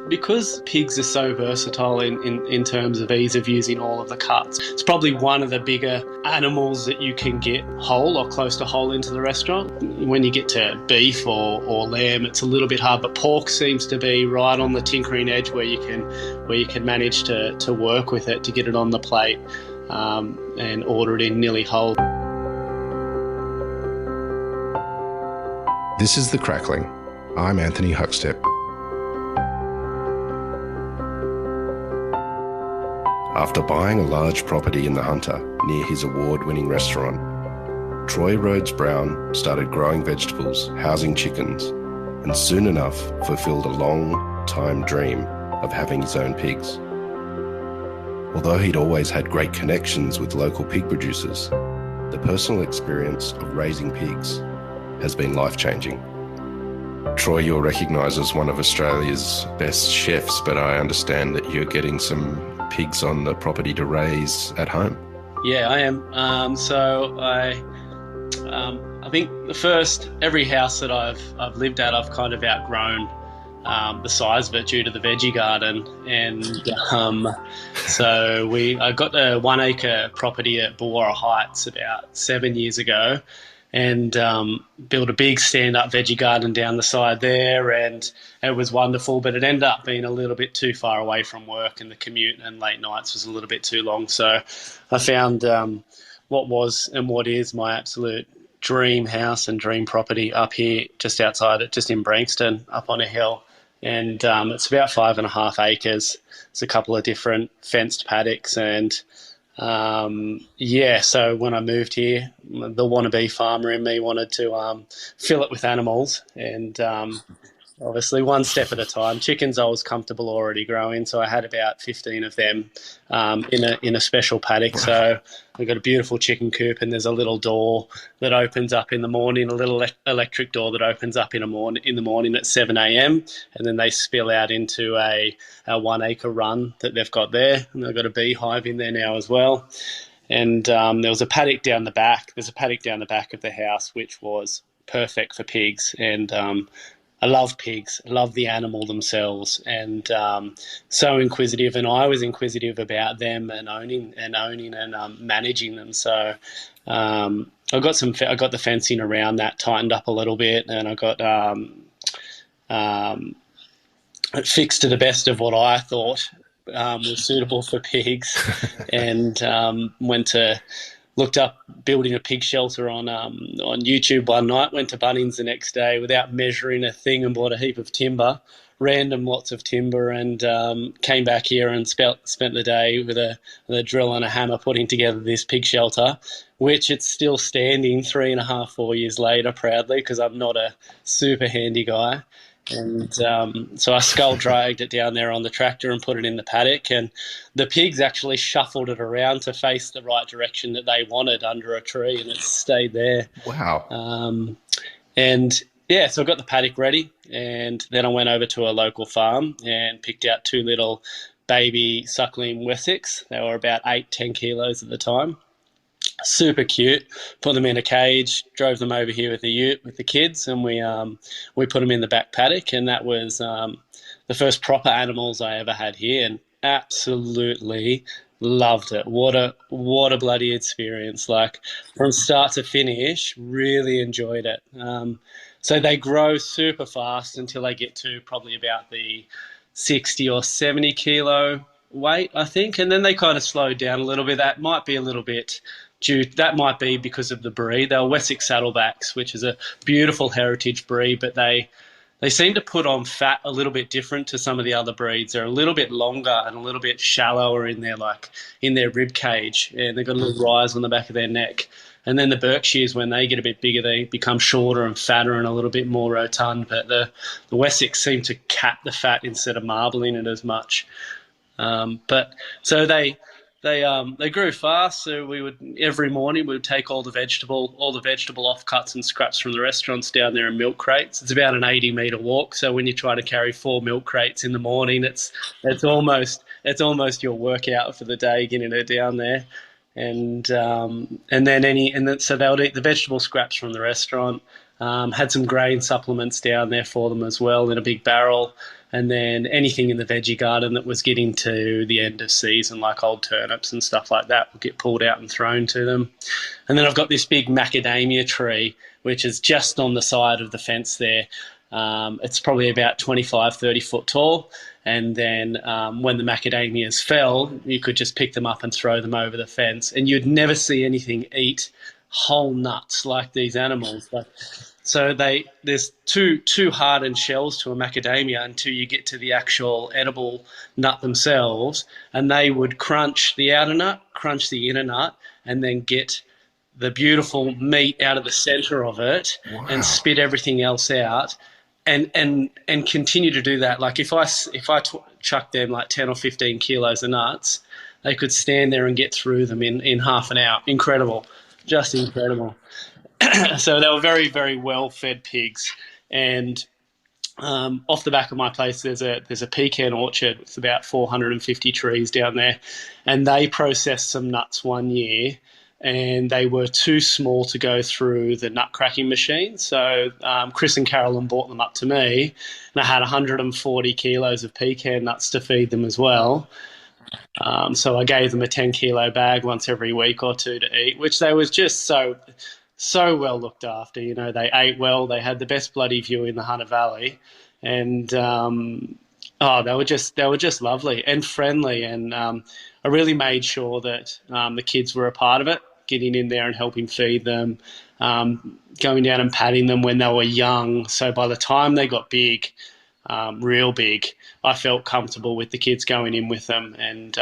Because pigs are so versatile in terms of ease of using all of the cuts, it's probably one of the bigger animals that you can get whole or close to whole into the restaurant. When you get to beef or lamb, it's a little bit hard, but pork seems to be right on the tinkering edge where you can manage to work with it to get it on the plate and order it in nearly whole. This is The Crackling. I'm Anthony Huckstep. After buying a large property in the Hunter near his award-winning restaurant, Troy Rhoades-Brown started growing vegetables, housing chickens, and soon enough fulfilled a long-time dream of having his own pigs. Although he'd always had great connections with local pig producers, the personal experience of raising pigs has been life-changing. Troy, you're recognised as one of Australia's best chefs, but I understand that you're getting some pigs on the property to raise at home. Yeah, I am. I think every house that I've lived at, I've kind of outgrown the size of it due to the veggie garden, and I got a 1 acre property at Bawara Heights about 7 years ago, and built a big stand-up veggie garden down the side there, and it was wonderful, but it ended up being a little bit too far away from work, and the commute and late nights was a little bit too long. So I found what was and what is my absolute dream house and dream property up here just outside it, just in Branxton, up on a hill. And it's about 5.5 acres. It's a couple of different fenced paddocks, and so when I moved here, the wannabe farmer in me wanted to fill it with animals, and obviously one step at a time. Chickens I was comfortable already growing, so I had about 15 of them in a special paddock. So I've got a beautiful chicken coop, and there's a little door that opens up in the morning, a little electric door that opens up in the morning at 7 a.m, and then they spill out into a 1 acre run that they've got there, and they've got a beehive in there now as well. And there was a paddock down the back. There's a paddock down the back of the house which was perfect for pigs, and I love pigs, I love the animal themselves, and so inquisitive, and I was inquisitive about them and owning and managing them. So I got the fencing around that tightened up a little bit, and I got it fixed to the best of what I thought was suitable for pigs, and looked up building a pig shelter on YouTube one night, went to Bunnings the next day without measuring a thing and bought a heap of timber, random lots of timber, and came back here and spent the day with a drill and a hammer putting together this pig shelter, which it's still standing 3.5, 4 years later proudly, because I'm not a super handy guy. And so I skull dragged it down there on the tractor and put it in the paddock, and the pigs actually shuffled it around to face the right direction that they wanted under a tree, and it stayed there. Wow. So I got the paddock ready, and then I went over to a local farm and picked out 2 little baby suckling Wessex. They were about 8-10 kilos at the time. Super cute. Put them in a cage, drove them over here with the ute with the kids, and we put them in the back paddock, and that was the first proper animals I ever had here, and absolutely loved it. What a bloody experience! Like, from start to finish, really enjoyed it. So they grow super fast until they get to probably about the 60 or 70 kilo weight, I think, and then they kind of slowed down a little bit. That might be a little bit that might be because of the breed. They were Wessex Saddlebacks, which is a beautiful heritage breed, but they seem to put on fat a little bit different to some of the other breeds. They're a little bit longer and a little bit shallower in their rib cage, and they've got a little rise on the back of their neck. And then the Berkshires, when they get a bit bigger, they become shorter and fatter and a little bit more rotund. But the Wessex seem to cap the fat instead of marbling it as much. But so they grew fast. So every morning we would take all the vegetable offcuts and scraps from the restaurants down there in milk crates. It's about an 80-metre walk. So when you try to carry 4 milk crates in the morning, it's almost your workout for the day getting it down there. And so they would eat the vegetable scraps from the restaurant. Had some grain supplements down there for them as well in a big barrel. and then anything in the veggie garden that was getting to the end of season, like old turnips and stuff like that, would get pulled out and thrown to them. And then I've got this big macadamia tree, which is just on the side of the fence there. It's probably about 25, 30 foot tall. And then when the macadamias fell, you could just pick them up and throw them over the fence. And you'd never see anything eat whole nuts like these animals. So there's two hardened shells to a macadamia until you get to the actual edible nut themselves, and they would crunch the outer nut, crunch the inner nut, and then get the beautiful meat out of the center of it. Wow. And spit everything else out, and continue to do that. Like if I chucked them like 10 or 15 kilos of nuts, they could stand there and get through them in half an hour. Incredible, just incredible. So they were very, very well-fed pigs. And off the back of my place, there's a pecan orchard with about 450 trees down there, and they processed some nuts one year, and they were too small to go through the nut cracking machine. So Chris and Carolyn brought them up to me, and I had 140 kilos of pecan nuts to feed them as well. So I gave them a 10-kilo bag once every week or two to eat, which they was just so well looked after. You know, they ate well. They had the best bloody view in the Hunter Valley, and they were just lovely and friendly. And I really made sure that the kids were a part of it, getting in there and helping feed them, going down and patting them when they were young. So by the time they got big, real big, I felt comfortable with the kids going in with them, and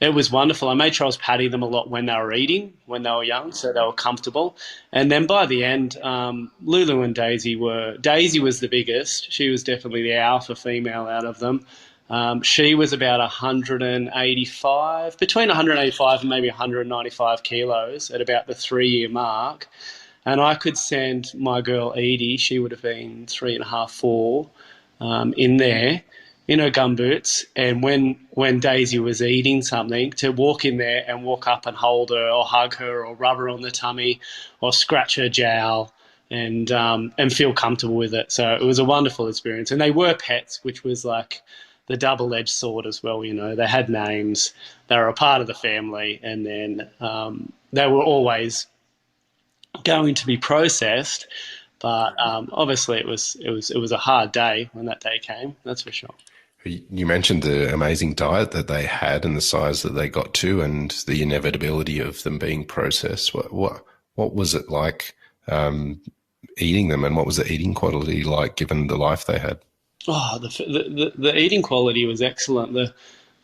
it was wonderful. I made sure I was patting them a lot when they were eating, when they were young, so they were comfortable. And then by the end, Lulu and Daisy was the biggest. She was definitely the alpha female out of them. She was about 185, between 185 and maybe 195 kilos at about the 3-year mark. And I could send my girl Edie, she would have been 3.5, 4, in there, in her gumboots, and when Daisy was eating something, to walk in there and walk up and hold her or hug her or rub her on the tummy or scratch her jowl and feel comfortable with it. So it was a wonderful experience. And they were pets, which was like the double-edged sword as well. You know, they had names, they were a part of the family, and then they were always going to be processed. But obviously it was a hard day when that day came, that's for sure. You mentioned the amazing diet that they had and the size that they got to, and the inevitability of them being processed. What was it like eating them, and what was the eating quality like given the life they had? Oh, the eating quality was excellent.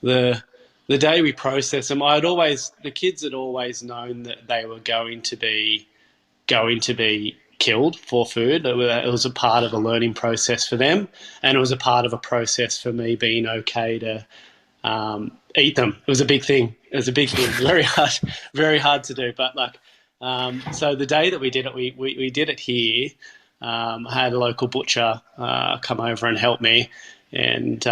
The day we processed them, the kids had always known that they were going to be killed for food. It was a part of a learning process for them, and it was a part of a process for me being okay to eat them. It was a big thing. Very hard to do. But so the day that we did it, we did it here. I had a local butcher come over and help me, and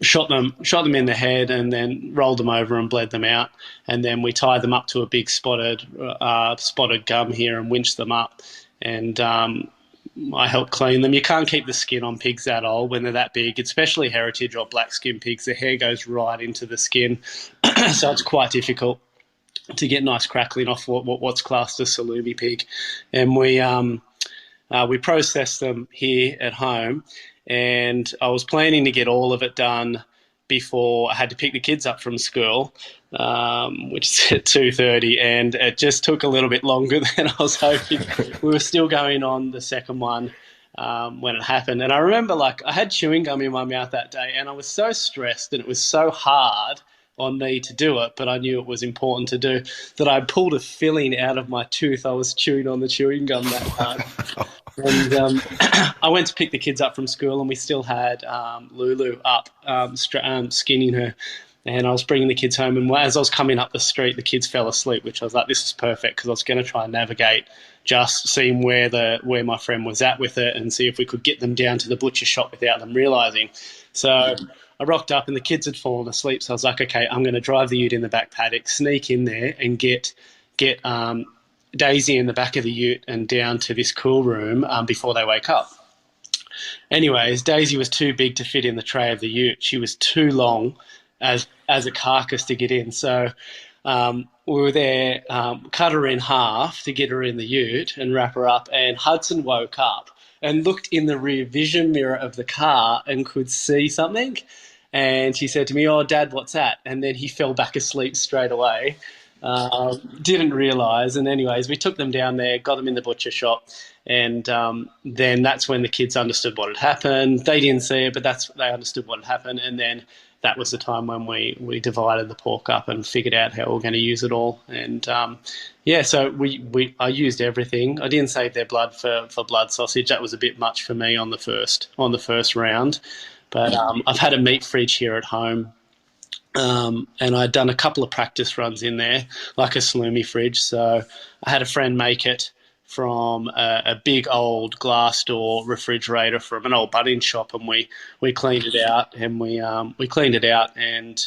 shot them in the head, and then rolled them over and bled them out, and then we tied them up to a big spotted gum here and winched them up, and I helped clean them. You can't keep the skin on pigs that old when they're that big, especially heritage or black skin pigs. The hair goes right into the skin, so it's quite difficult to get nice crackling off what's classed as salumi pig. And we processed them here at home. And I was planning to get all of it done before I had to pick the kids up from school, which is at 2:30, and it just took a little bit longer than I was hoping. We were still going on the second one when it happened. And I remember, I had chewing gum in my mouth that day, and I was so stressed, and it was so hard on me to do it, but I knew it was important to do, that I pulled a filling out of my tooth. I was chewing on the chewing gum that hard. And I went to pick the kids up from school, and we still had Lulu up, skinning her. And I was bringing the kids home, and as I was coming up the street, the kids fell asleep, which I was like, this is perfect, because I was going to try and navigate just seeing where my friend was at with it and see if we could get them down to the butcher shop without them realising. So I rocked up, and the kids had fallen asleep. So I was like, okay, I'm going to drive the ute in the back paddock, sneak in there and get Daisy in the back of the ute and down to this cool room before they wake up. Anyways, Daisy was too big to fit in the tray of the ute. She was too long as a carcass to get in. So we were there, cut her in half to get her in the ute and wrap her up. And Hudson woke up and looked in the rear vision mirror of the car and could see something. And she said to me, "Oh, Dad, what's that?" And then he fell back asleep straight away. Didn't realise. And anyways, we took them down there, got them in the butcher shop. And then that's when the kids understood what had happened. They didn't see it, but they understood what had happened. And then that was the time when we divided the pork up and figured out how we we're going to use it all. And so I used everything. I didn't save their blood for blood sausage. That was a bit much for me on the first round. But I've had a meat fridge here at home. And I'd done a couple of practice runs in there, like a salumi fridge. So I had a friend make it from a big old glass door refrigerator from an old Bunnings shop, and we cleaned it out, and we cleaned it out, and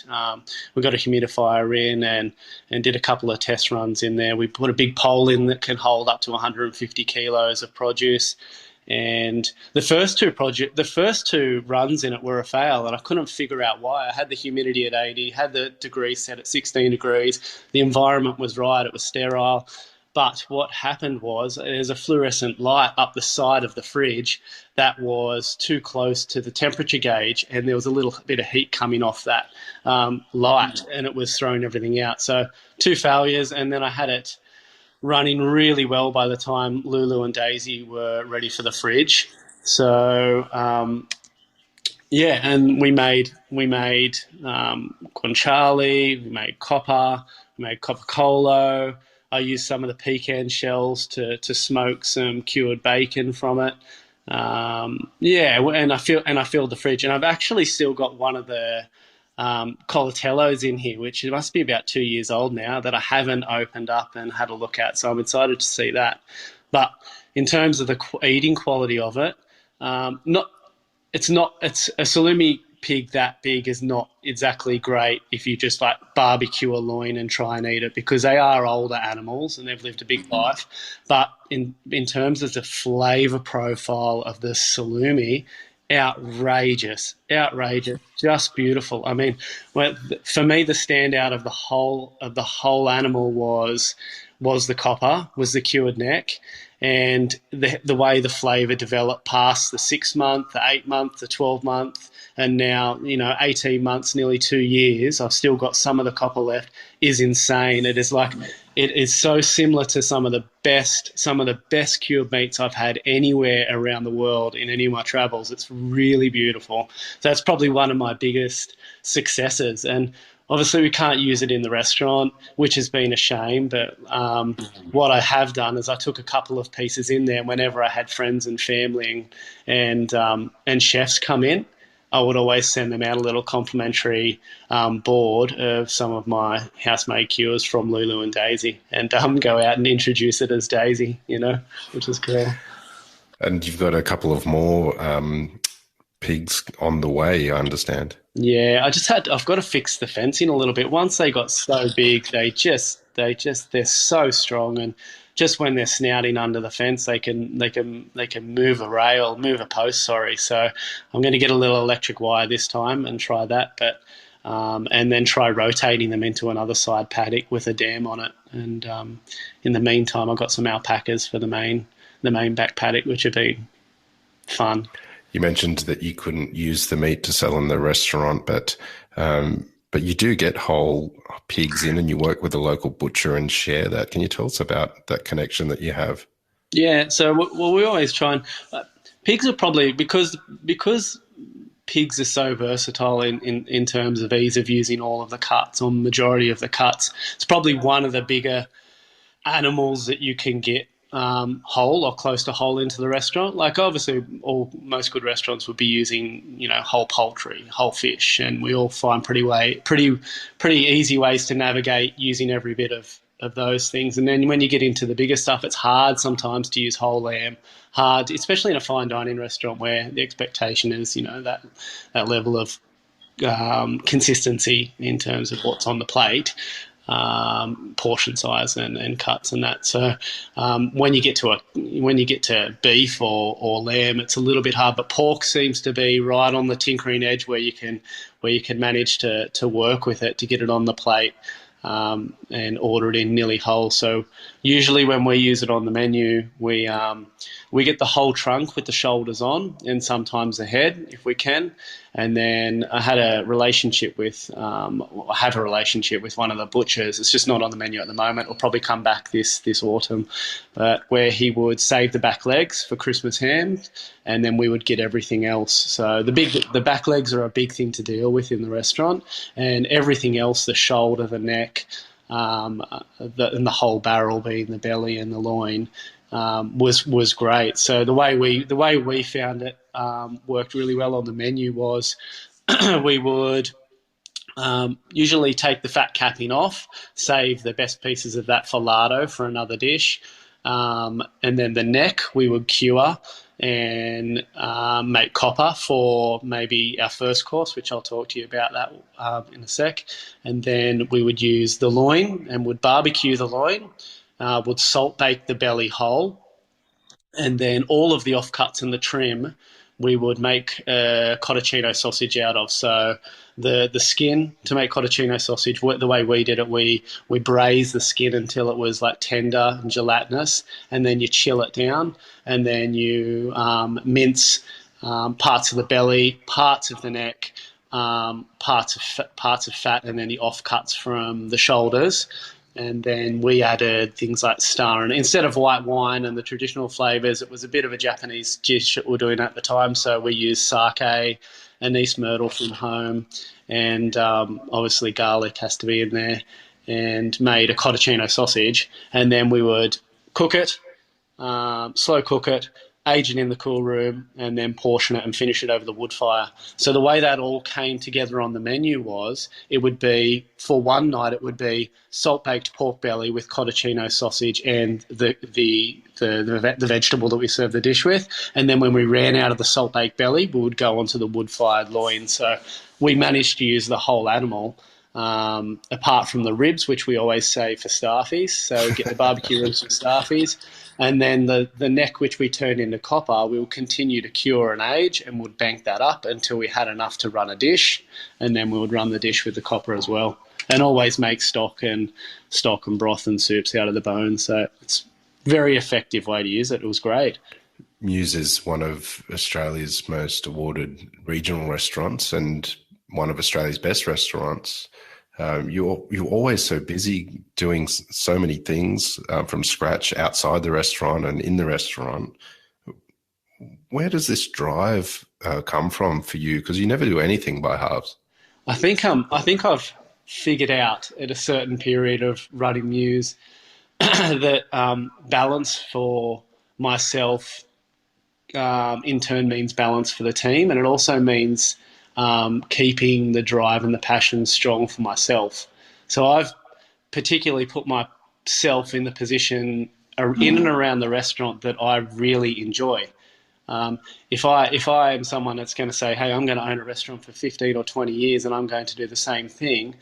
we got a humidifier in and did a couple of test runs in there. We put a big pole in that can hold up to 150 kilos of produce. And the first two runs in it were a fail, and I couldn't figure out why. I had the humidity at 80, had the degrees set at 16 degrees. The environment was right; it was sterile. But what happened was there's a fluorescent light up the side of the fridge that was too close to the temperature gauge, and there was a little bit of heat coming off that light, and it was throwing everything out. So 2 failures, and then I had it running really well by the time Lulu and Daisy were ready for the fridge. So and we made guanciale, we made copper, we made Coca-Cola. I used some of the pecan shells to smoke some cured bacon from it. And I filled the fridge, and I've actually still got one of the colatellos in here, which it must be about 2 years old now, that I haven't opened up and had a look at. So I'm excited to see that. But in terms of the eating quality of it, it's a salumi pig that big is not exactly great if you just like barbecue a loin and try and eat it, because they are older animals and they've lived a big life. But in terms of the flavour profile of the salumi, outrageous, just beautiful. I mean, for me, the standout of the whole animal was the copper, was the cured neck, and the way the flavour developed past the 6 month, the 8 month, the 12 month, and now 18 months, nearly 2 years. I've still got some of the copper left. Is insane. It is so similar to some of the best cured meats I've had anywhere around the world in any of my travels. It's really beautiful. So that's probably one of my biggest successes. And obviously we can't use it in the restaurant, which has been a shame. But what I have done is I took a couple of pieces in there whenever I had friends and family and chefs come in. I would always send them out a little complimentary board of some of my house-made cures from Lulu and Daisy, and go out and introduce it as Daisy, which is cool. And you've got a couple of more pigs on the way, I understand. Yeah, I've got to fix the fencing a little bit. Once they got so big, they're so strong, and just when they're snouting under the fence, they can move a post. So I'm going to get a little electric wire this time and try that, but and then try rotating them into another side paddock with a dam on it. And in the meantime, I've got some alpacas for the main back paddock, which have been fun. You mentioned that you couldn't use the meat to sell in the restaurant, but you do get whole pigs in, and you work with a local butcher and share that. Can you tell us about that connection that you have? Yeah, so we always try and pigs are probably because pigs are so versatile in terms of ease of using all of the cuts, or majority of the cuts. It's probably one of the bigger animals that you can get whole or close to whole into the restaurant. Like obviously most good restaurants would be using whole poultry, whole fish, and we all find pretty easy ways to navigate using every bit of those things. And then when you get into the bigger stuff, it's hard sometimes to use whole lamb, especially in a fine dining restaurant where the expectation is that level of consistency in terms of what's on the plate. portion size and cuts and that. So when you get to beef or lamb, it's a little bit hard. But pork seems to be right on the tinkering edge where you can manage to work with it to get it on the plate. And order it in nearly whole. So usually when we use it on the menu, we get the whole trunk with the shoulders on, and sometimes the head if we can. And then I have a relationship with one of the butchers. It's just not on the menu at the moment. It'll probably come back this autumn, but where he would save the back legs for Christmas ham, and then we would get everything else. So the back legs are a big thing to deal with in the restaurant, and everything else, the shoulder, the neck, and the whole barrel being the belly and the loin, was great. So the way we found it worked really well on the menu was we would usually take the fat capping off, save the best pieces of that for lardo for another dish, and then the neck we would cure and make copper for maybe our first course, which I'll talk to you about that in a sec. And then we would use the loin and would barbecue the loin, would salt bake the belly whole, and then all of the offcuts and the trim we would make cotticino sausage out of. So the skin, to make cotticino sausage, the way we did it, we braise the skin until it was like tender and gelatinous, and then you chill it down, and then you mince parts of the belly, parts of the neck, parts of fat, and then the offcuts from the shoulders. And then we added things like star, and instead of white wine and the traditional flavours, it was a bit of a Japanese dish that we were doing at the time. So we used sake, anise myrtle from home, and obviously garlic has to be in there, and made a cotticino sausage. And then we would cook it, slow cook it, age it in the cool room, and then portion it and finish it over the wood fire. So the way that all came together on the menu was, it would be, for one night, it would be salt-baked pork belly with cotticino sausage and the vegetable that we served the dish with. And then when we ran out of the salt-baked belly, we would go onto the wood-fired loin. So we managed to use the whole animal, apart from the ribs, which we always save for staffies. So get the barbecue ribs for staffies. And then the neck, which we turned into copper, we will continue to cure and age, and would bank that up until we had enough to run a dish, and then we would run the dish with the copper as well. And always make stock and broth and soups out of the bone. So it's a very effective way to use it. It was great. Muse is one of Australia's most awarded regional restaurants and one of Australia's best restaurants. You're always so busy doing so many things from scratch outside the restaurant and in the restaurant. Where does this drive come from for you? Because you never do anything by halves. I think I've figured out at a certain period of running Muse that balance for myself in turn means balance for the team, and it also means keeping the drive and the passion strong for myself. So I've particularly put myself in the position in and around the restaurant that I really enjoy. If I am someone that's going to say, hey, I'm going to own a restaurant for 15 or 20 years and I'm going to do the same thing,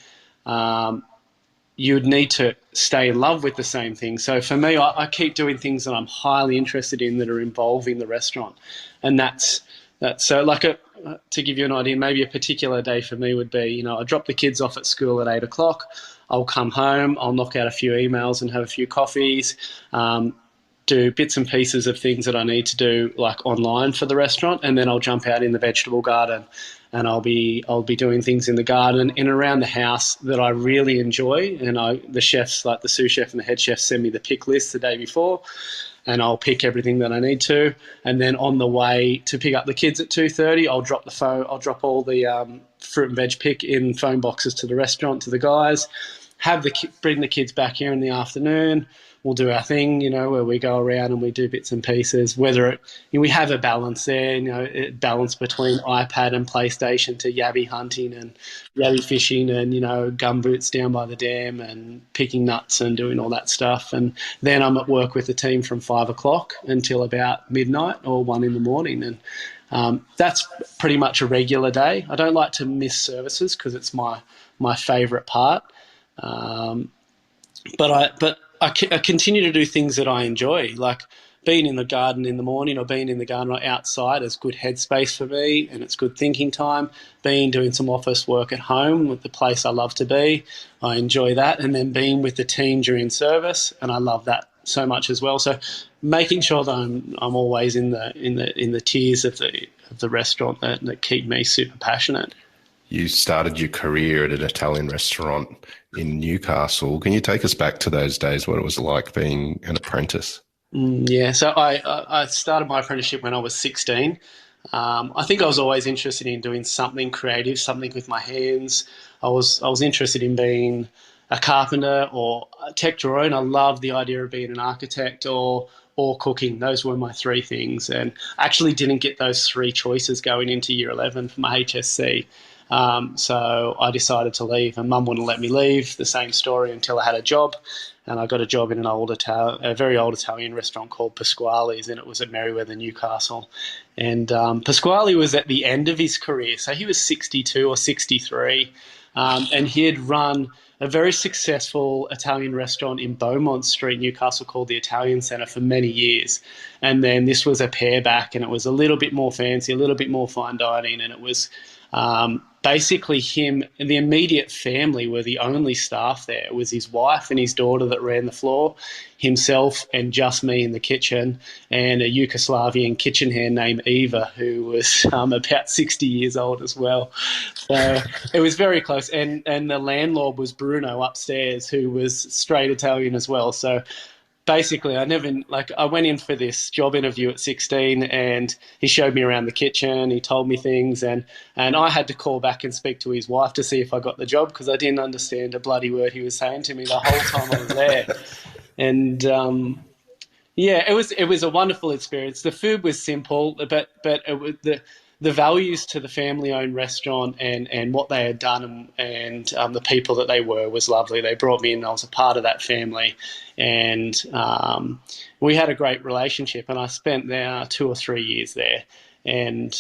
you would need to stay in love with the same thing. So for me, I keep doing things that I'm highly interested in that are involving the restaurant. And that's so like to give you an idea, maybe a particular day for me would be, I drop the kids off at school at 8 o'clock. I'll come home, I'll knock out a few emails and have a few coffees, do bits and pieces of things that I need to do like online for the restaurant, and then I'll jump out in the vegetable garden and I'll be doing things in the garden and around the house that I really enjoy. And the chefs, like the sous chef and the head chef, send me the pick list the day before, and I'll pick everything that I need to. And then on the way to pick up the kids at 2:30, I'll drop all the fruit and veg pick in phone boxes to the restaurant, to the guys, bring the kids back here in the afternoon. We'll do our thing, where we go around and we do bits and pieces. We have a balance there, balance between iPad and PlayStation to yabby hunting and yabby fishing and, gumboots down by the dam and picking nuts and doing all that stuff. And then I'm at work with the team from 5 o'clock until about midnight or 1 in the morning. And that's pretty much a regular day. I don't like to miss services because it's my favourite part. But I continue to do things that I enjoy, like being in the garden in the morning or being in the garden or outside is good headspace for me, and it's good thinking time. Doing some office work at home with the place I love to be, I enjoy that, and then being with the team during service, and I love that so much as well. So making sure that I'm always in the tiers of the restaurant that keep me super passionate. You started your career at an Italian restaurant in Newcastle. Can you take us back to those days, what it was like being an apprentice? Yeah, so I started my apprenticeship when I was 16. I think I was always interested in doing something creative, something with my hands. I was interested in being a carpenter or a tech drawer, and I loved the idea of being an architect or cooking. Those were my three things, and I actually didn't get those three choices going into year 11 for my HSC. So I decided to leave, and Mum wouldn't let me leave. The same story until I had a job, and I got a job in a very old Italian restaurant called Pasquale's, and it was at Merriweather, Newcastle. And Pasquale was at the end of his career, so he was 62 or 63, and he had run a very successful Italian restaurant in Beaumont Street, Newcastle, called the Italian Centre for many years. And then this was a pair back, and it was a little bit more fancy, a little bit more fine dining, and it was basically him and the immediate family were the only staff there. It was his wife and his daughter that ran the floor, himself and just me in the kitchen, and a Yugoslavian kitchen hand named Eva, who was about 60 years old as well. So it was very close. And the landlord was Bruno upstairs, who was straight Italian as well. So basically, I went in for this job interview at 16, and he showed me around the kitchen. He told me things, and I had to call back and speak to his wife to see if I got the job, because I didn't understand a bloody word he was saying to me the whole time I was there. And yeah, it was a wonderful experience. The food was simple, but it was the values to the family-owned restaurant and what they had done and the people that they were was lovely. They brought me in. I was a part of that family, and we had a great relationship. And I spent there 2 or 3 years there, and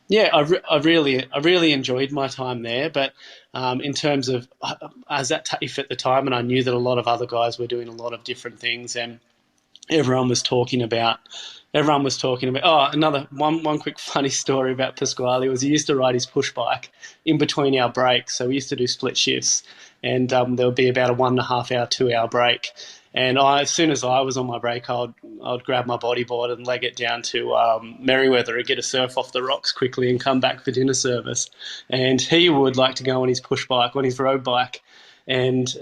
yeah, I really enjoyed my time there. But in terms of I was at TAFE at the time, and I knew that a lot of other guys were doing a lot of different things, and everyone was talking about. Oh, another one quick funny story about Pasquale was he used to ride his push bike in between our breaks. So we used to do split shifts, and there would be about a 1.5 hour, 2 hour break. And as soon as I was on my break, I'd grab my bodyboard and leg it down to Merriweather and get a surf off the rocks quickly and come back for dinner service. And he would like to go on his push bike, on his road bike, and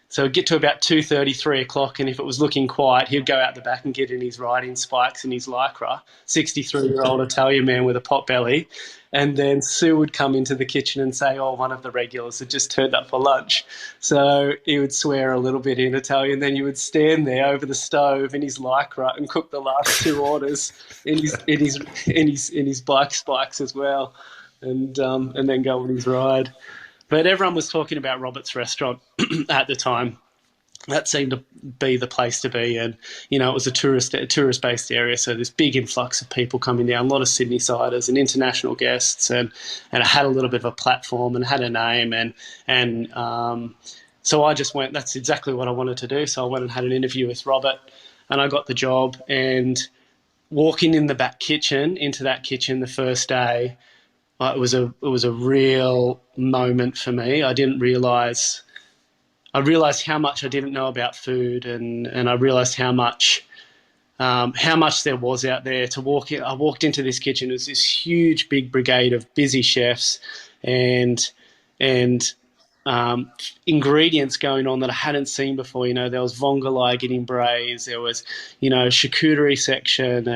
so it'd get to about 2:30, 3 o'clock, and if it was looking quiet, he'd go out the back and get in his riding spikes and his lycra, 63-year-old Italian man with a pot belly. And then Sue would come into the kitchen and say, oh, one of the regulars had just turned up for lunch. So he would swear a little bit in Italian. Then you would stand there over the stove in his lycra and cook the last 2 orders in his bike spikes as well, and then go on his ride. But everyone was talking about Robert's restaurant at the time. That seemed to be the place to be, and it was a tourist-based area, so this big influx of people coming down, a lot of Sydney-siders and international guests, and it had a little bit of a platform and had a name, and so I just went. That's exactly what I wanted to do. So I went and had an interview with Robert, and I got the job. And walking in the back kitchen into that kitchen the first day. It was a real moment for me. I realised how much I didn't know about food, and I realised how much there was out there to walk in. I walked into this kitchen. It was this huge, big brigade of busy chefs and ingredients going on that I hadn't seen before. There was vongole getting braised, there was, charcuterie section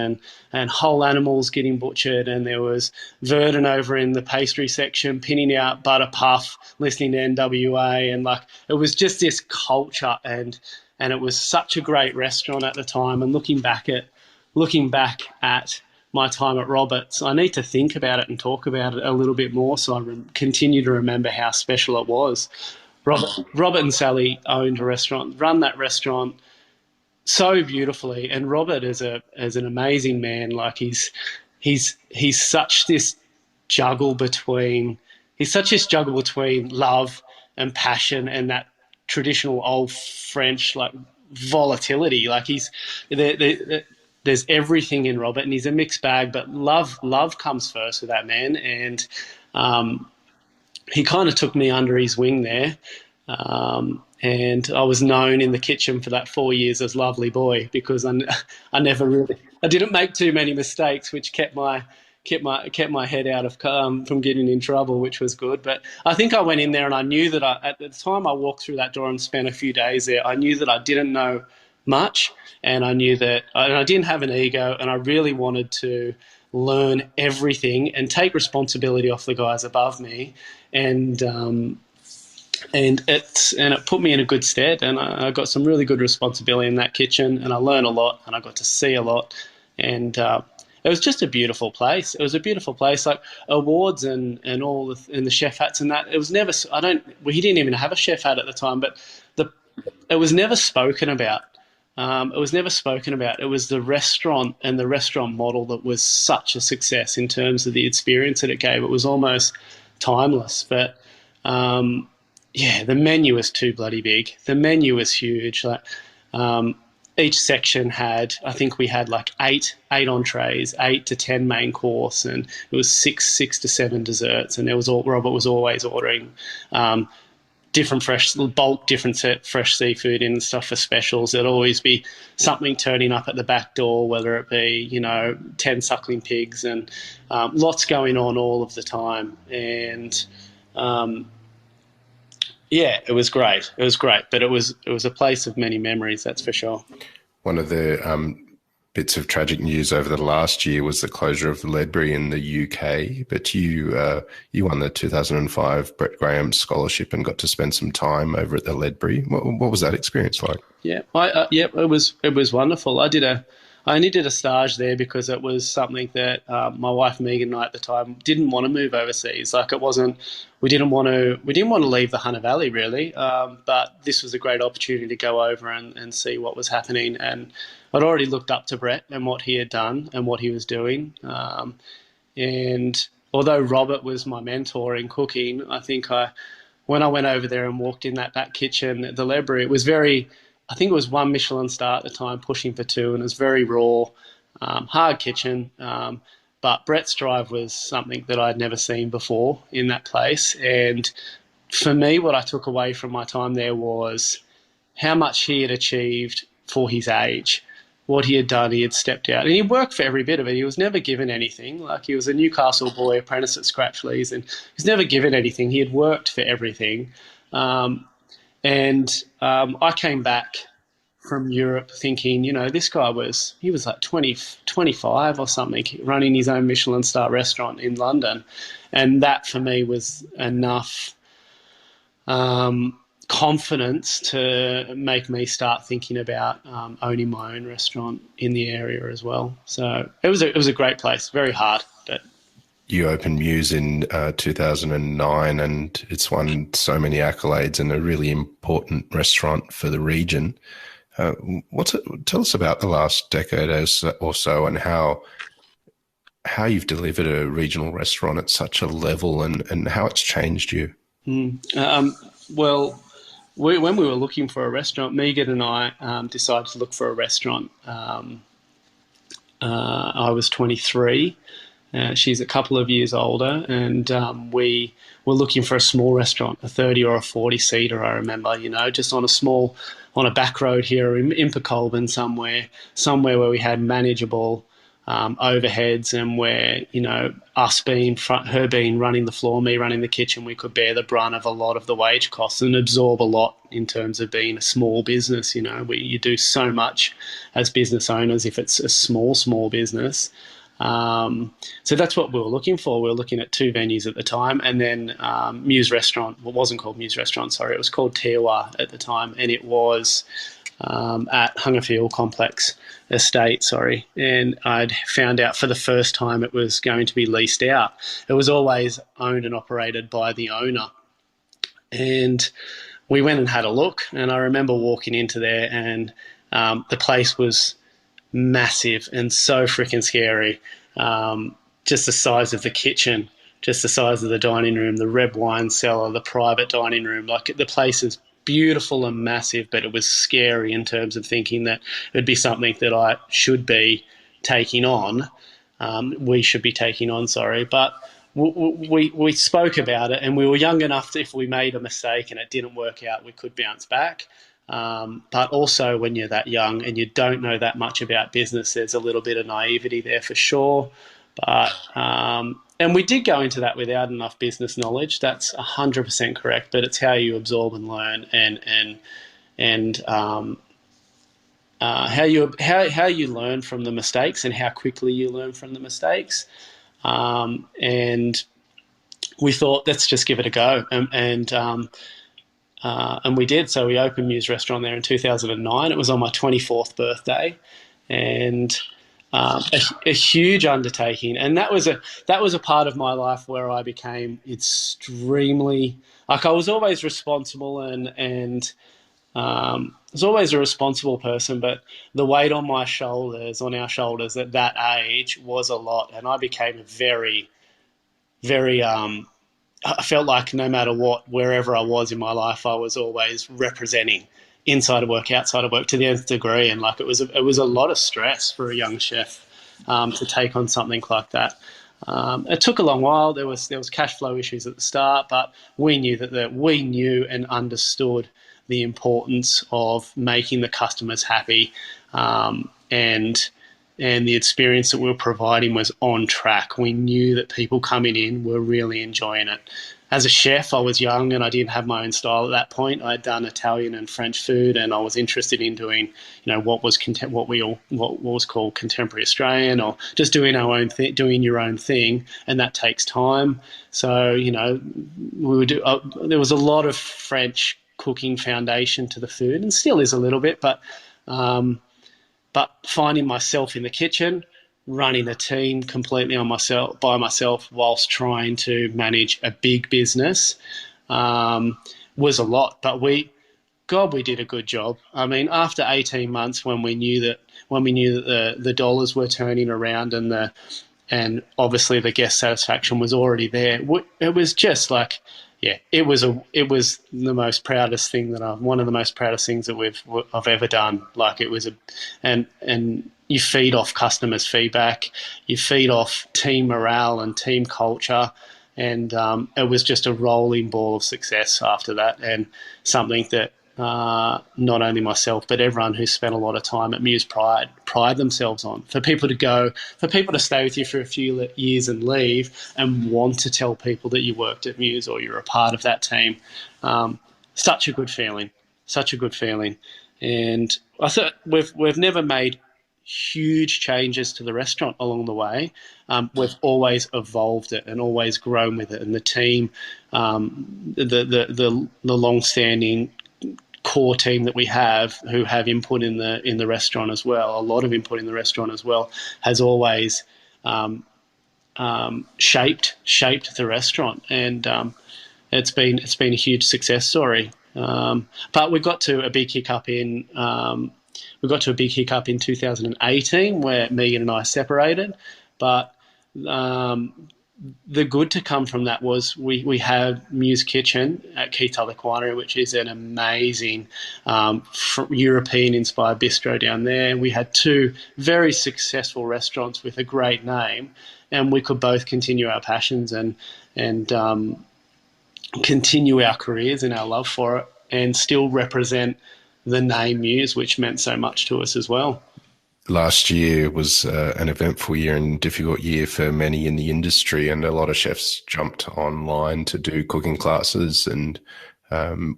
and whole animals getting butchered, and there was Verdon over in the pastry section pinning out butter puff, listening to NWA, and it was just this culture, and it was such a great restaurant at the time. And looking back at my time at Roberts, I need to think about it and talk about it a little bit more, so I continue to remember how special it was. Robert and Sally owned a restaurant, run that restaurant so beautifully, and Robert is an amazing man. He's such this juggle between love and passion and that traditional old French like volatility. Like there's everything in Robert, and he's a mixed bag. But love comes first with that man, and he kind of took me under his wing there. And I was known in the kitchen for that 4 years as Lovely Boy, because I didn't make too many mistakes, which kept my head out of from getting in trouble, which was good. But I think I went in there and I knew that at the time I walked through that door and spent a few days there, I knew that I didn't know much, and I knew that I didn't have an ego, and I really wanted to learn everything and take responsibility off the guys above me, and it put me in a good stead, and I got some really good responsibility in that kitchen, and I learned a lot, and I got to see a lot, and it was just a beautiful place. It was a beautiful place, like awards and all and the chef hats and that. It was never. He didn't even have a chef hat at the time, but it was never spoken about. It was never spoken about. It was the restaurant and the restaurant model that was such a success in terms of the experience that it gave. It was almost timeless. But yeah, the menu was too bloody big. The menu was huge. Like each section had, I think we had like eight entrees, 8 to 10 main course, and it was six to seven desserts. And Robert was always ordering different fresh seafood in and stuff for specials. There'd always be something turning up at the back door, whether it be 10 suckling pigs, and lots going on all of the time. And yeah, it was great. It was great, but it was a place of many memories, that's for sure. One of the bits of tragic news over the last year was the closure of the Ledbury in the UK, but you won the 2005 Brett Graham Scholarship and got to spend some time over at the Ledbury. What was that experience like? Yeah, it was wonderful. I only did a stage there because it was something that my wife Megan and I at the time didn't want to move overseas. Like we didn't want to leave the Hunter Valley really, but this was a great opportunity to go over and see what was happening. And I'd already looked up to Brett and what he had done and what he was doing. And although Robert was my mentor in cooking, I think when I went over there and walked in that back kitchen at the Ledbury, it was I think it was 1 Michelin star at the time, pushing for 2, and it was very raw, hard kitchen. But Brett's drive was something that I'd never seen before in that place. And for me, what I took away from my time there was how much he had achieved for his age. What he had done, he had stepped out. And he worked for every bit of it. He was never given anything. Like, he was a Newcastle boy, apprentice at Scratchley's, and he was never given anything. He had worked for everything. And I came back from Europe thinking, this guy he was like 25 or something, running his own Michelin star restaurant in London. And that for me was enough confidence to make me start thinking about owning my own restaurant in the area as well. So it was a great place, very hard, but you opened Muse in 2009, and it's won so many accolades and a really important restaurant for the region. Tell us about the last decade or so, and how you've delivered a regional restaurant at such a level, and how it's changed you. Well, when we were looking for a restaurant, Megan and I decided to look for a restaurant. I was 23. She's a couple of years older, and we were looking for a small restaurant, a 30 or a 40-seater, I remember, just on a back road here in Invercolburn somewhere where we had manageable overheads, and where, her being running the floor, me running the kitchen, we could bear the brunt of a lot of the wage costs and absorb a lot in terms of being a small business. You do so much as business owners if it's a small business. So that's what we were looking for. We were looking at 2 venues at the time, and then Muse Restaurant. Well, it wasn't called Muse Restaurant, sorry. It was called Tiawa at the time, and it was at Hungerfield Complex Estate, sorry. And I'd found out for the first time it was going to be leased out. It was always owned and operated by the owner. And we went and had a look, and I remember walking into there, and the place was massive and so freaking scary. Just the size of the kitchen just the size of the dining room, the red wine cellar, the private dining room. Like, the place is beautiful and massive, but it was scary in terms of thinking that it would be something that I should be taking on. We should be taking on, sorry. But we spoke about it, and we were young enough that if we made a mistake and it didn't work out, we could bounce back. But also, when you're that young and you don't know that much about business, there's a little bit of naivety there for sure. But and we did go into that without enough business knowledge. That's 100% correct. But it's how you absorb and learn, and how you learn from the mistakes and how quickly you learn from the mistakes. And we thought, let's just give it a go, and we did. So we opened Muse Restaurant there in 2009. It was on my 24th birthday, and a huge undertaking. And that was a part of my life where I became extremely, like, I was always responsible and was always a responsible person, but the weight on our shoulders at that age was a lot, and I became very, very. I felt like no matter what, wherever I was in my life, I was always representing inside of work, outside of work to the nth degree, and like it was a lot of stress for a young chef to take on something like that. It took a long while. There was cash flow issues at the start, but we knew and understood the importance of making the customers happy, and the experience that we were providing was on track. We knew that people coming in were really enjoying it. As a chef, I was young and I didn't have my own style at that point. I had done Italian and French food, and I was interested in doing, what was called contemporary Australian, or just doing our own doing your own thing, and that takes time. So we would do. There was a lot of French cooking foundation to the food, and still is a little bit, but finding myself in the kitchen, running a team completely by myself whilst trying to manage a big business was a lot. But we did a good job. I mean, after 18 months, when we knew that the dollars were turning around and obviously the guest satisfaction was already there, it was just like, yeah, it was the most proudest thing one of the most proudest things that I've ever done. Like, it was and you feed off customers' feedback, you feed off team morale and team culture, and it was just a rolling ball of success after that, and something that not only myself but everyone who spent a lot of time at Muse pride themselves on. For people to stay with you for a few years and leave and want to tell people that you worked at Muse or you're a part of that team, such a good feeling. And I thought we've never made huge changes to the restaurant along the way. We've always evolved it and always grown with it, and the team, the long-standing core team that we have, who have input in the restaurant as well, a lot of input in the restaurant as well, has always shaped the restaurant, and it's been a huge success story. But we got to a big hiccup in 2018 where Megan and I separated, but the good to come from that was we have Muse Kitchen at Keith Other Winery, which is an amazing European-inspired bistro down there. We had two very successful restaurants with a great name, and we could both continue our passions and continue our careers and our love for it, and still represent the name Muse, which meant so much to us as well. Last year was an eventful year and difficult year for many in the industry, and a lot of chefs jumped online to do cooking classes and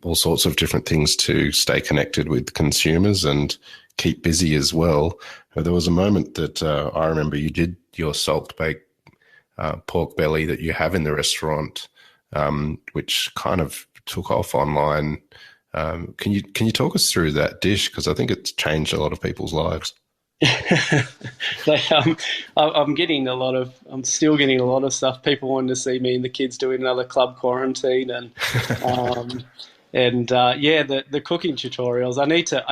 all sorts of different things to stay connected with consumers and keep busy as well. There was a moment that I remember you did your salt-baked pork belly that you have in the restaurant, which kind of took off online. Can you talk us through that dish? Because I think it's changed a lot of people's lives. I'm still getting a lot of stuff. People wanting to see me and the kids doing another club quarantine, and the cooking tutorials. I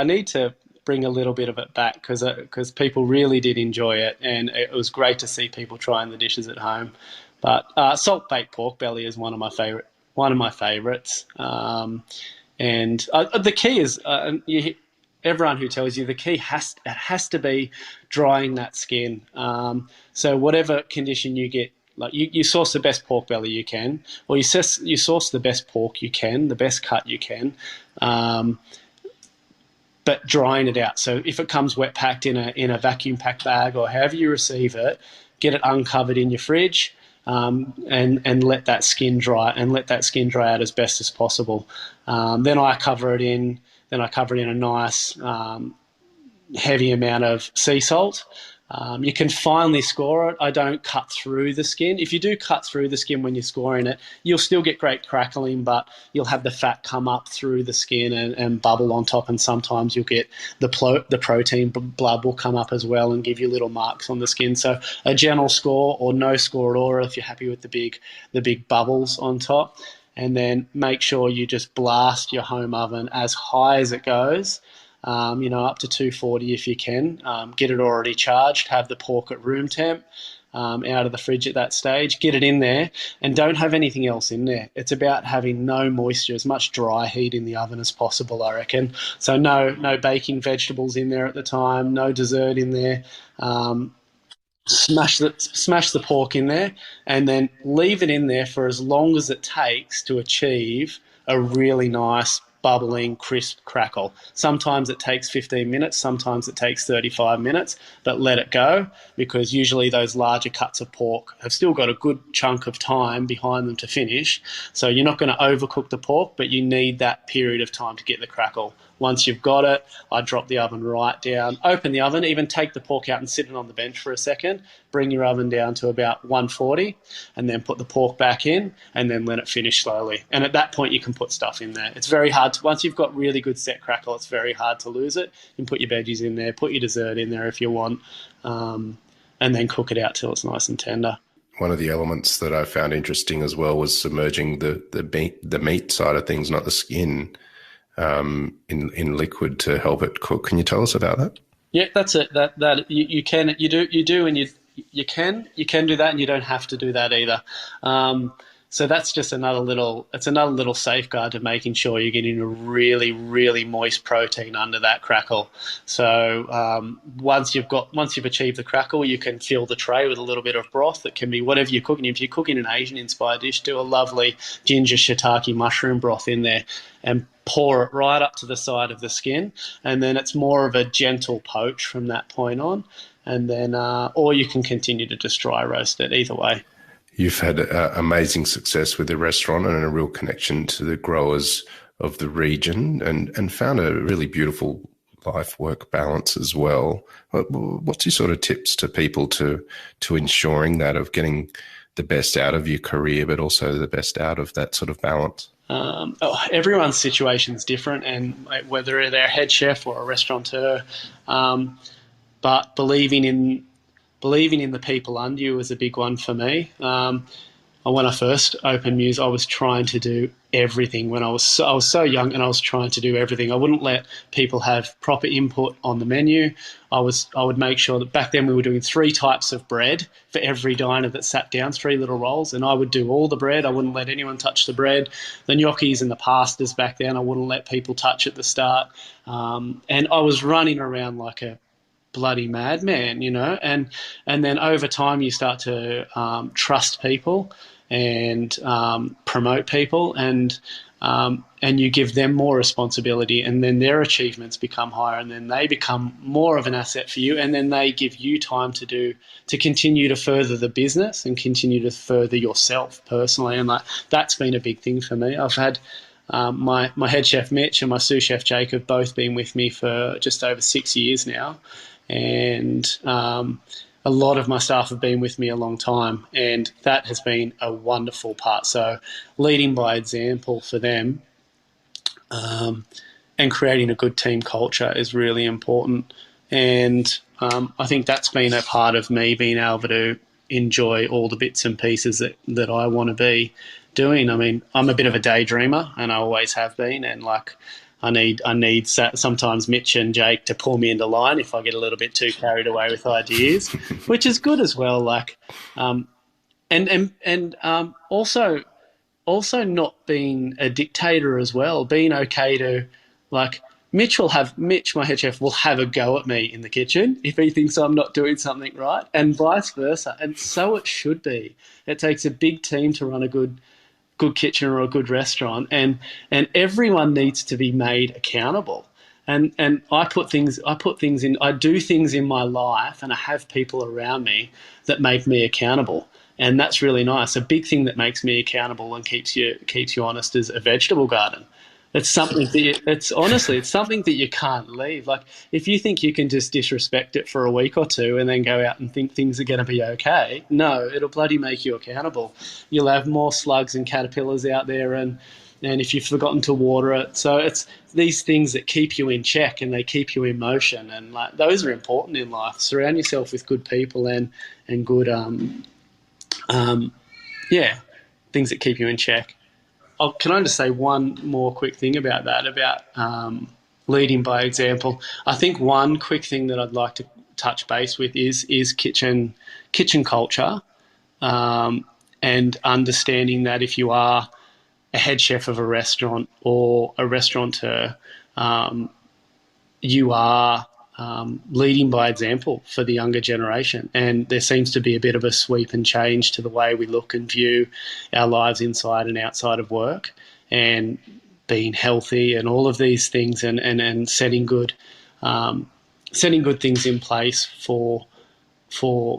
need to bring a little bit of it back because people really did enjoy it, and it was great to see people trying the dishes at home. But salt baked pork belly is one of my favorites. And the key is everyone who tells you the key has to be drying that skin. So whatever condition you get, like you source the best pork belly you can, or you source the best pork you can, the best cut you can, but drying it out. So if it comes wet packed in a vacuum packed bag or however you receive it, get it uncovered in your fridge. And let that skin dry out as best as possible. Then I cover it in a nice heavy amount of sea salt. You can finely score it. I don't cut through the skin. If you do cut through the skin when you're scoring it, you'll still get great crackling, but you'll have the fat come up through the skin and bubble on top, and sometimes you'll get the protein blood will come up as well and give you little marks on the skin. So a gentle score or no score at all if you're happy with the big bubbles on top. And then make sure you just blast your home oven as high as it goes. Up to 240 if you can. Get it already charged. Have the pork at room temp out of the fridge at that stage. Get it in there and don't have anything else in there. It's about having no moisture, as much dry heat in the oven as possible, I reckon. So no baking vegetables in there at the time, no dessert in there. Smash the pork in there and then leave it in there for as long as it takes to achieve a really nice bubbling, crisp crackle. Sometimes it takes 15 minutes, sometimes it takes 35 minutes, but let it go because usually those larger cuts of pork have still got a good chunk of time behind them to finish. So you're not going to overcook the pork, but you need that period of time to get the crackle. Once you've got it, I drop the oven right down, open the oven, even take the pork out and sit it on the bench for a second, bring your oven down to about 140 and then put the pork back in and then let it finish slowly. And at that point, you can put stuff in there. It's very hard once you've got really good set crackle, it's very hard to lose it. You can put your veggies in there, put your dessert in there if you want, and then cook it out till it's nice and tender. One of the elements that I found interesting as well was submerging the meat side of things, not the skin, in liquid to help it cook. Can you tell us about that? Yeah, that's it. That you can and you can do that, and you don't have to do that either. So that's just another little safeguard to making sure you're getting a really, really moist protein under that crackle. So once you've achieved the crackle, you can fill the tray with a little bit of broth. That can be whatever you're cooking. If you're cooking an Asian-inspired dish, do a lovely ginger shiitake mushroom broth in there and pour it right up to the side of the skin. And then it's more of a gentle poach from that point on. And then, or you can continue to just dry roast it, either way. You've had amazing success with the restaurant and a real connection to the growers of the region and found a really beautiful life-work balance as well. What's your sort of tips to people to ensuring that, of getting the best out of your career but also the best out of that sort of balance? Everyone's situation is different, and whether they're a head chef or a restaurateur, but believing in the people under you is a big one for me. When I first opened Muse, I was trying to do everything. When I was so young, and I was trying to do everything. I wouldn't let people have proper input on the menu. I would make sure that back then we were doing 3 types of bread for every diner that sat down, 3 little rolls, and I would do all the bread. I wouldn't let anyone touch the bread. The gnocchis and the pastas back then, I wouldn't let people touch at the start. And I was running around like a bloody madman, and then over time you start to trust people and promote people, and you give them more responsibility, and then their achievements become higher, and then they become more of an asset for you, and then they give you time to continue to further the business and continue to further yourself personally. And that's been a big thing for me. I've had my head chef Mitch and my sous chef Jake have both been with me for just over 6 years now. And a lot of my staff have been with me a long time, and that has been a wonderful part. So leading by example for them and creating a good team culture is really important. And I think that's been a part of me being able to enjoy all the bits and pieces that I want to be doing. I mean, I'm a bit of a daydreamer, and I always have been, and I need sometimes Mitch and Jake to pull me into line if I get a little bit too carried away with ideas, which is good as well. And also not being a dictator as well, being okay to, like, Mitch, my head chef, will have a go at me in the kitchen if he thinks I'm not doing something right, and vice versa. And so it should be. It takes a big team to run a good kitchen or a good restaurant, and everyone needs to be made accountable. And I do things in my life, and I have people around me that make me accountable. And that's really nice. A big thing that makes me accountable and keeps you honest is a vegetable garden. It's something it's something that you can't leave. Like, if you think you can just disrespect it for a week or two and then go out and think things are going to be okay, no, it'll bloody make you accountable. You'll have more slugs and caterpillars out there, and if you've forgotten to water it. So it's these things that keep you in check and they keep you in motion, and like those are important in life. Surround yourself with good people and good things that keep you in check. Oh, can I just say one more quick thing about that, about leading by example? I think one quick thing that I'd like to touch base with is kitchen culture, and understanding that if you are a head chef of a restaurant or a restaurateur, you are leading by example for the younger generation. And there seems to be a bit of a sweep and change to the way we look and view our lives inside and outside of work, and being healthy and all of these things, and setting good things in place for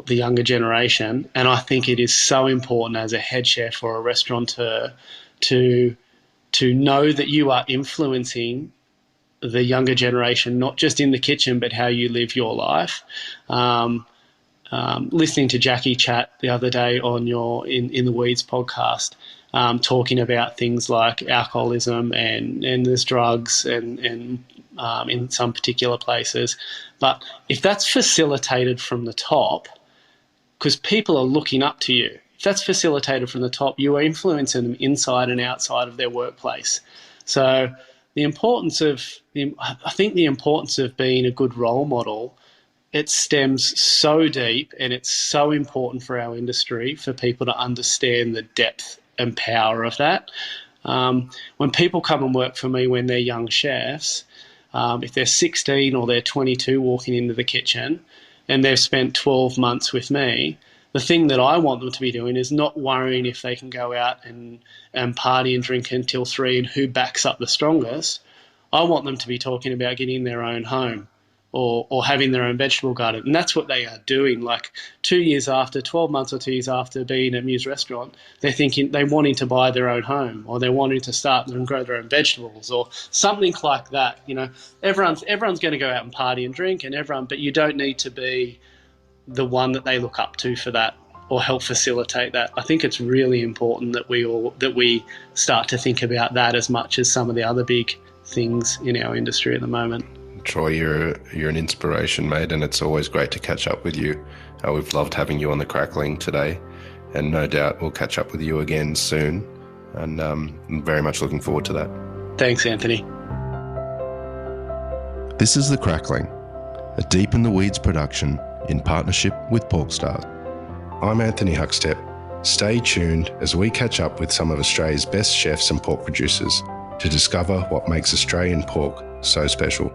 the younger generation. And I think it is so important as a head chef or a restaurateur to know that you are influencing the younger generation, not just in the kitchen, but how you live your life. Listening to Jackie chat the other day on in the Weeds podcast, talking about things like alcoholism and there's drugs and in some particular places. But if that's facilitated from the top, because people are looking up to you, if that's facilitated from the top, you are influencing them inside and outside of their workplace. So the importance of being a good role model, it stems so deep, and it's so important for our industry for people to understand the depth and power of that. When people come and work for me when they're young chefs, if they're 16 or they're 22 walking into the kitchen and they've spent 12 months with me, the thing that I want them to be doing is not worrying if they can go out and party and drink until 3 and who backs up the strongest. I want them to be talking about getting their own home or having their own vegetable garden. And that's what they are doing. Like 12 months or 2 years after being at Muse restaurant, they're wanting to buy their own home, or they're wanting to start and grow their own vegetables or something like that. You know, everyone's going to go out and party and drink, but you don't need to be the one that they look up to for that or help facilitate that. I think it's really important that we start to think about that as much as some of the other big things in our industry at the moment. Troy, you're an inspiration, mate, and it's always great to catch up with you. We've loved having you on the Crackling today, and no doubt we'll catch up with you again soon, and I'm very much looking forward to that. Thanks, Anthony. This is The Crackling, a Deep in the Weeds production in partnership with PorkStar. I'm Anthony Huckstep. Stay tuned as we catch up with some of Australia's best chefs and pork producers to discover what makes Australian pork so special.